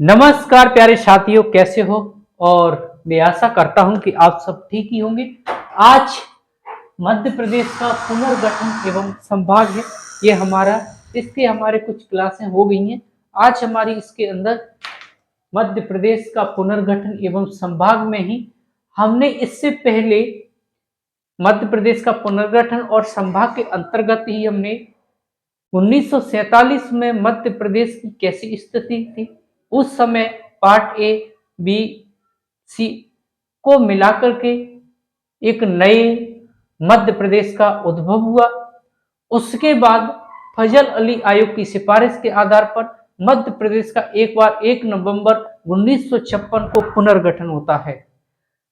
नमस्कार प्यारे साथियों, कैसे हो। और मैं आशा करता हूं कि आप सब ठीक ही होंगे। आज मध्य प्रदेश का पुनर्गठन एवं संभाग है ये हमारा। इसके हमारे कुछ क्लासें हो गई हैं। आज हमारी इसके अंदर मध्य प्रदेश का पुनर्गठन एवं संभाग में ही हमने इससे पहले मध्य प्रदेश का पुनर्गठन और संभाग के अंतर्गत ही हमने 1947 में मध्य प्रदेश की कैसी स्थिति थी, उस समय पार्ट ए, बी, सी को मिलाकर के एक नए मध्य प्रदेश का उद्भव हुआ। उसके बाद फजल अली आयोग की सिफारिश के आधार पर मध्य प्रदेश का एक बार 1 नवंबर 1956 को पुनर्गठन होता है।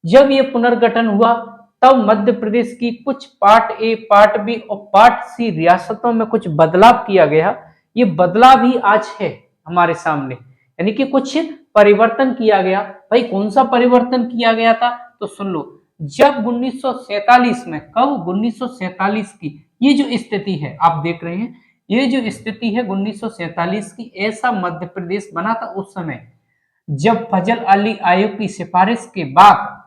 जब ये पुनर्गठन हुआ तब मध्य प्रदेश की कुछ पार्ट ए, पार्ट बी और पार्ट सी रियासतों में कुछ बदलाव किया गया। ये बदलाव ही आज है हमारे सामने, यानी कि कुछ परिवर्तन किया गया। भाई कौन सा परिवर्तन किया गया था तो सुन लो। जब 1947 में, कब 1947 की ये जो स्थिति है आप देख रहे हैं, ये जो स्थिति है 1947 की, ऐसा मध्य प्रदेश बना था उस समय जब फजल अली आयोग की सिफारिश के बाद,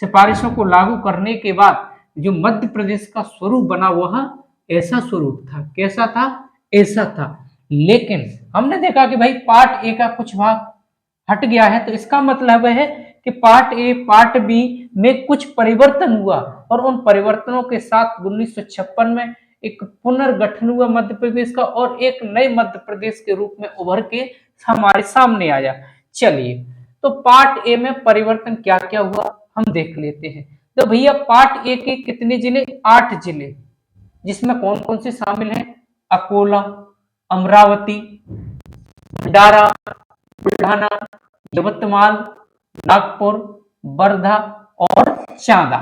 सिफारिशों को लागू करने के बाद जो मध्य प्रदेश का स्वरूप बना वह ऐसा स्वरूप था। कैसा था? ऐसा था। लेकिन हमने देखा कि भाई पार्ट ए का कुछ भाग हट गया है, तो इसका मतलब है कि पार्ट ए, पार्ट बी में कुछ परिवर्तन हुआ और उन परिवर्तनों के साथ 1956 में एक पुनर्गठन हुआ मध्य प्रदेश का और एक नए मध्य प्रदेश के रूप में उभर के हमारे सामने आया। चलिए, तो पार्ट ए में परिवर्तन क्या क्या हुआ हम देख लेते हैं। तो भैया पार्ट ए के कितने जिले? 8 जिले, जिसमें कौन कौन से शामिल हैं? अकोला, अमरावती, भंडारा, बुल्ढाना, यवतमाल, नागपुर, वर्धा और चांदा।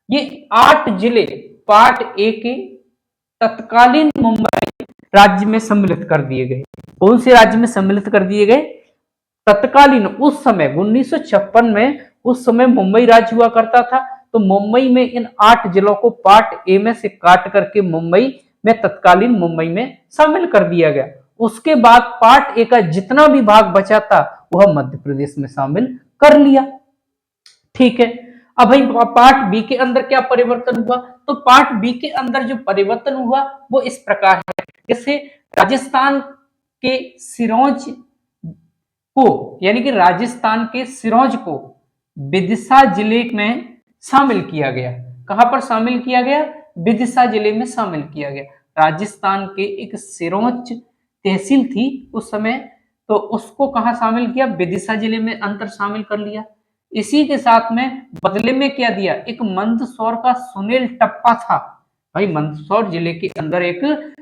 ये 8 जिले पार्ट ए के तत्कालीन मुंबई राज्य में सम्मिलित कर दिए गए। कौन से राज्य में सम्मिलित कर दिए गए? तत्कालीन। उस समय 1956 में, उस समय मुंबई राज्य हुआ करता था, तो मुंबई में इन 8 जिलों को पार्ट ए में से काट करके मुंबई में, तत्कालीन मुंबई में शामिल कर दिया गया। उसके बाद पार्ट ए का जितना भी भाग बचा था वह मध्य प्रदेश में शामिल कर लिया। ठीक है। अब भाई पार्ट बी के अंदर क्या परिवर्तन हुआ? तो पार्ट बी के अंदर जो परिवर्तन हुआ वो इस प्रकार है। जैसे राजस्थान के सिरोंज को, यानी कि राजस्थान के सिरोंज को विदिशा जिले में शामिल किया गया। कहां पर शामिल किया गया? विदिशा जिले में शामिल किया गया। राजस्थान के एक सिरोंज तहसील थी उस समय, तो उसको कहां शामिल किया? विदिशा जिले में अंतर शामिल कर लिया। इसी के साथ में बदले में क्या दिया? एक मंदसौर का सुनील टप्पा था। भाई मंदसौर जिले के अंदर एक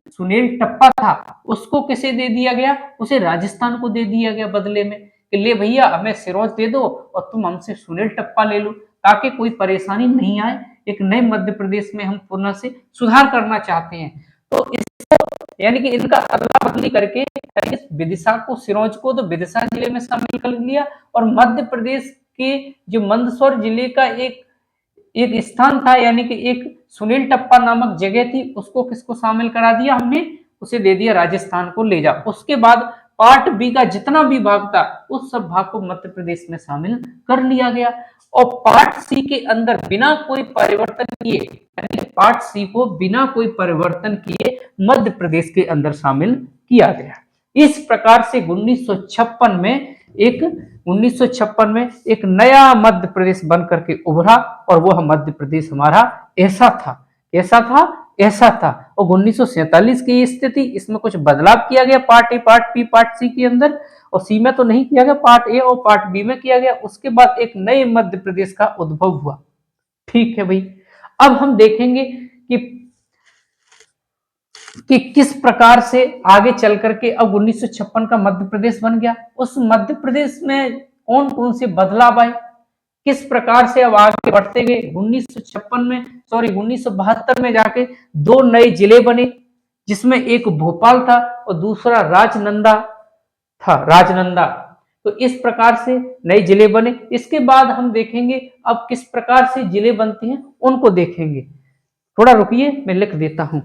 सुनील टप्पा था, उसको किसे दे दिया गया? उसे राजस्थान को दे दिया गया बदले में कि ले भैया हमें सिरोंज दे दो और तुम हमसे सुनील टप्पा ले लो, ताकि कोई परेशानी नहीं आए। एक नए मध्य प्रदेश में हम पुनः से सुधार करना चाहते हैं। तो इसको, यानी कि इनका अदला बदली करके इस विदिशा को, सिरोंज को तो विदिशा जिले में शामिल कर लिया और मध्य प्रदेश के जो मंदसौर जिले का एक एक स्थान था, यानी कि एक सुनील टप्पा नामक जगह थी, उसको किसको शामिल करा दिया? हमने उसे दे दिया राजस्थान को, ले जा। उसके बाद पार्ट बी का जितना भी भाग था उस सब भाग को मध्य प्रदेश में शामिल कर लिया गया और पार्ट सी के अंदर बिना कोई परिवर्तन किए, यानी पार्ट सी को बिना कोई परिवर्तन किए मध्य प्रदेश के अंदर शामिल किया गया। इस प्रकार से 1956 में एक नया मध्य प्रदेश बन करके उभरा और वह मध्य प्रदेश हमारा ऐसा था। ऐसा था, ऐसा था। और 1947 की स्थिति, इसमें कुछ बदलाव किया गया part A, part B, part C के अंदर, और सी में तो नहीं किया गया, पार्ट ए और पार्ट बी में किया गया। उसके बाद एक नए मध्य प्रदेश का उद्भव हुआ। ठीक है भाई। अब हम देखेंगे कि किस प्रकार से आगे चल करके अब 1956 का मध्य प्रदेश बन गया। उस मध्य प्रदेश में कौन कौन से बदलाव आए, किस प्रकार से अब आगे बढ़ते गए। 1972 में जाके 2 नए जिले बने, जिसमें एक भोपाल था और दूसरा राजनंदा था, राजनंदा। तो इस प्रकार से नए जिले बने। इसके बाद हम देखेंगे अब किस प्रकार से जिले बनते हैं, उनको देखेंगे। थोड़ा रुकिए, मैं लिख देता हूं।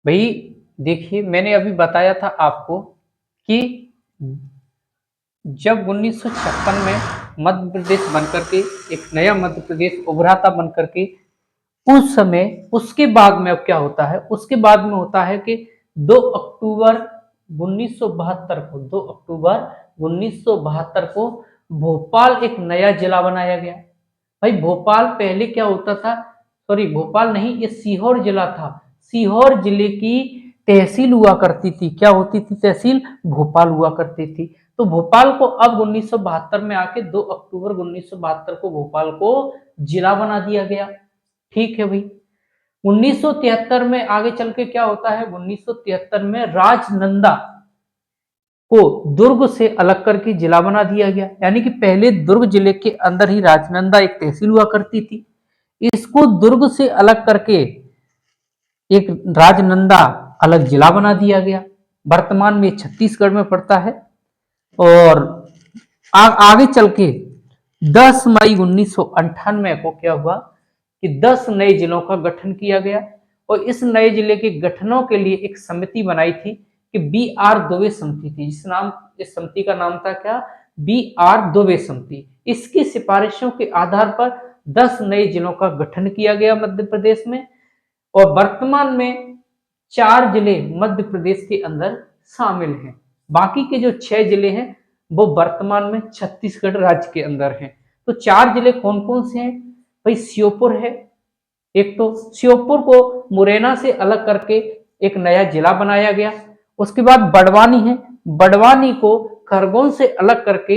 भाई देखिए, मैंने अभी बताया था आपको कि जब 1956 में मध्य प्रदेश बनकर के एक नया मध्य प्रदेश उभरा था बनकर के, उस समय उसके बाद में अब क्या होता है, उसके बाद में होता है कि 2 अक्टूबर 1972 को 2 अक्टूबर 1972 को भोपाल एक नया जिला बनाया गया। भाई भोपाल पहले क्या होता था, सॉरी भोपाल नहीं, ये सीहोर जिला था। सीहोर जिले की तहसील हुआ करती थी, क्या होती थी तहसील, भोपाल हुआ करती थी। तो भोपाल को अब 1972 में आके 2 अक्टूबर 1972 को भोपाल को जिला बना दिया गया। ठीक है भाई। 1973 में आगे चल के क्या होता है, 1973 में राजनंदा को दुर्ग से अलग करके जिला बना दिया गया। यानी कि पहले दुर्ग जिले के अंदर ही राजनंदा एक तहसील हुआ करती थी, इसको दुर्ग से अलग करके एक राजनंदा अलग जिला बना दिया गया। वर्तमान में छत्तीसगढ़ में पड़ता है। और आगे चल के 10 मई 1998 को क्या हुआ कि 10 नए जिलों का गठन किया गया। और इस नए जिले के गठनों के लिए एक समिति बनाई थी कि बी.आर. दुबे समिति थी। इस समिति का नाम था क्या, बी.आर. दुबे समिति। इसकी सिफारिशों के आधार पर 10 नए जिलों का गठन किया गया मध्य प्रदेश में। और वर्तमान में 4 जिले मध्य प्रदेश के अंदर शामिल हैं। बाकी के जो 6 जिले हैं वो वर्तमान में छत्तीसगढ़ राज्य के अंदर हैं। तो 4 जिले कौन कौन से हैं भाई, श्योपुर है एक, तो श्योपुर को मुरैना से अलग करके एक नया जिला बनाया गया। उसके बाद बड़वानी है, बड़वानी को खरगोन से अलग करके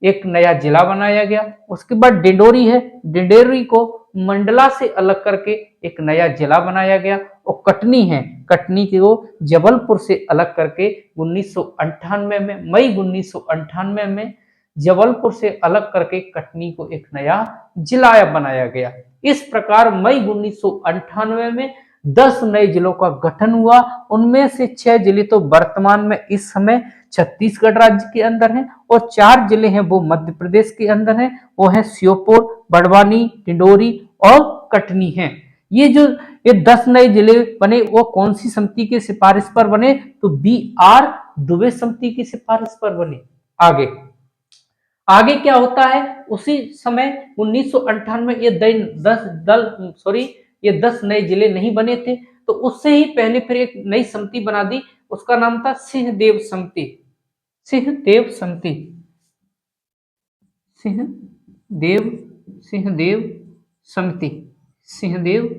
एक नया जिला बनाया गया। उसके बाद डिंडोरी है, डिंडोरी को मंडला से अलग करके एक नया जिला बनाया गया। और कटनी है, कटनी को जबलपुर से अलग करके 1998 में, मई 1998 में जबलपुर से अलग करके कटनी को एक नया जिला बनाया गया। इस प्रकार मई 1998 में 10 नए जिलों का गठन हुआ। उनमें से 6 जिले तो वर्तमान में इस समय छत्तीसगढ़ राज्य के अंदर हैं और 4 जिले हैं वो मध्य प्रदेश के अंदर हैं। वो है श्योपुर, बड़वानी, डिंडोरी और कटनी हैं। ये 10 नए जिले बने वो कौन सी समिति की सिफारिश पर बने, तो बी.आर. दुबे समिति की सिफारिश पर बने। आगे आगे क्या होता है, उसी समय 1998 में ये 10 नए जिले नहीं बने थे, तो उससे ही पहले फिर एक नई समिति बना दी। उसका नाम था सिंहदेव समिति। सिंहदेव समिति, सिंहदेव सिंहदेव समिति, सिंहदेव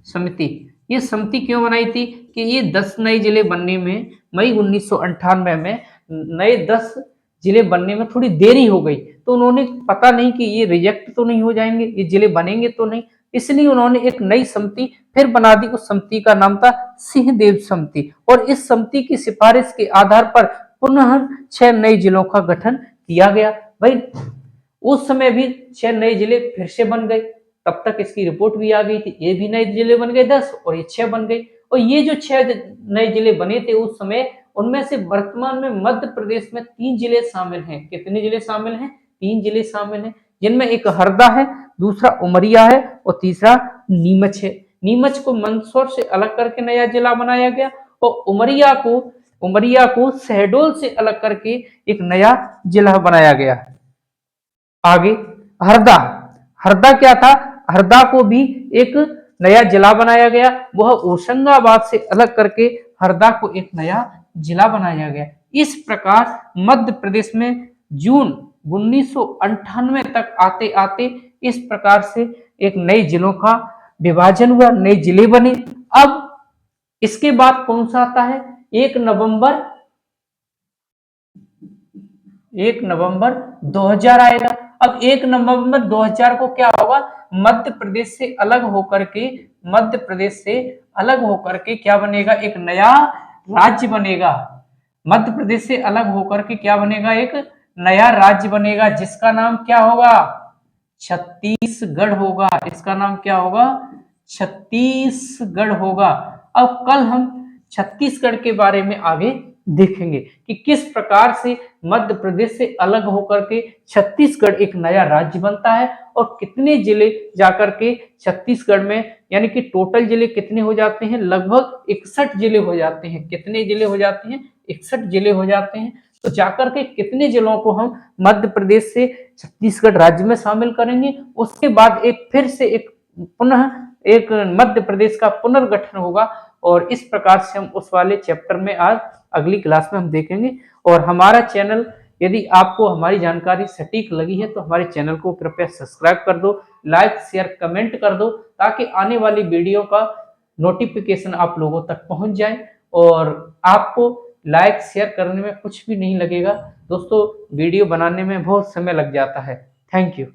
समिति। ये समिति क्यों बनाई थी कि ये 10 नए जिले बनने में, मई 1998 में नए 10 जिले बनने में थोड़ी देरी हो गई। तो उन्होंने पता नहीं कि ये रिजेक्ट तो नहीं हो जाएंगे, ये जिले बनेंगे तो नहीं, इसलिए उन्होंने एक नई समिति फिर बना दी। उस समिति का नाम था सिंहदेव समिति। और इस समिति की सिफारिश के आधार पर पुनः 6 नए जिलों का गठन किया गया। भाई उस समय भी 6 नए जिले फिर से बन गए, तब तक इसकी रिपोर्ट भी आ गई थी। ये भी नए जिले बन गए 10 और ये 6 बन गए। और ये जो 6 नए जिले बने थे उस समय, उनमें से वर्तमान में मध्य प्रदेश में 3 जिले शामिल हैं। कितने जिले शामिल हैं, 3 जिले शामिल हैं, जिनमें एक हरदा है, दूसरा उमरिया है और तीसरा नीमच है। नीमच को मंदसौर से अलग करके नया जिला बनाया गया और उमरिया को शहडोल से अलग करके एक नया जिला बनाया गया। आगे हरदा, हरदा क्या था, हरदा को भी एक नया जिला बनाया गया। वह होशंगाबाद से अलग करके हरदा को एक नया जिला बनाया गया। इस प्रकार मध्य प्रदेश में जून 1998 तक आते आते इस प्रकार से एक नए जिलों का विभाजन हुआ, नए जिले बने। अब इसके बाद कौन सा आता है, 1 नवंबर 2000 आएगा। अब 1 नवंबर 2000 को क्या होगा, मध्य प्रदेश से अलग होकर के क्या बनेगा, एक नया राज्य बनेगा। मध्य प्रदेश से अलग होकर के क्या बनेगा, एक नया राज्य बनेगा, जिसका नाम क्या होगा, छत्तीसगढ़ होगा। इसका नाम क्या होगा, छत्तीसगढ़ होगा। अब कल हम छत्तीसगढ़ के बारे में आगे देखेंगे कि किस प्रकार से मध्य प्रदेश से अलग होकर के छत्तीसगढ़ एक नया राज्य बनता है और कितने जिले जाकर के छत्तीसगढ़ में, यानी कि टोटल जिले कितने हो जाते हैं, लगभग 61 जिले हो जाते हैं। कितने जिले हो जाते हैं? 61 जिले हो जाते हैं। तो जाकर के कितने जिलों को हम मध्य प्रदेश से छत्तीसगढ़ राज्य में शामिल करेंगे, उसके बाद एक फिर से एक पुनः एक मध्य प्रदेश का पुनर्गठन होगा और इस प्रकार से हम उस वाले चैप्टर में आज अगली क्लास में हम देखेंगे। और हमारा चैनल, यदि आपको हमारी जानकारी सटीक लगी है तो हमारे चैनल को कृपया सब्सक्राइब कर दो, लाइक शेयर कमेंट कर दो, ताकि आने वाली वीडियो का नोटिफिकेशन आप लोगों तक पहुंच जाए और आपको लाइक शेयर करने में कुछ भी नहीं लगेगा। दोस्तों, वीडियो बनाने में बहुत समय लग जाता है। Thank you.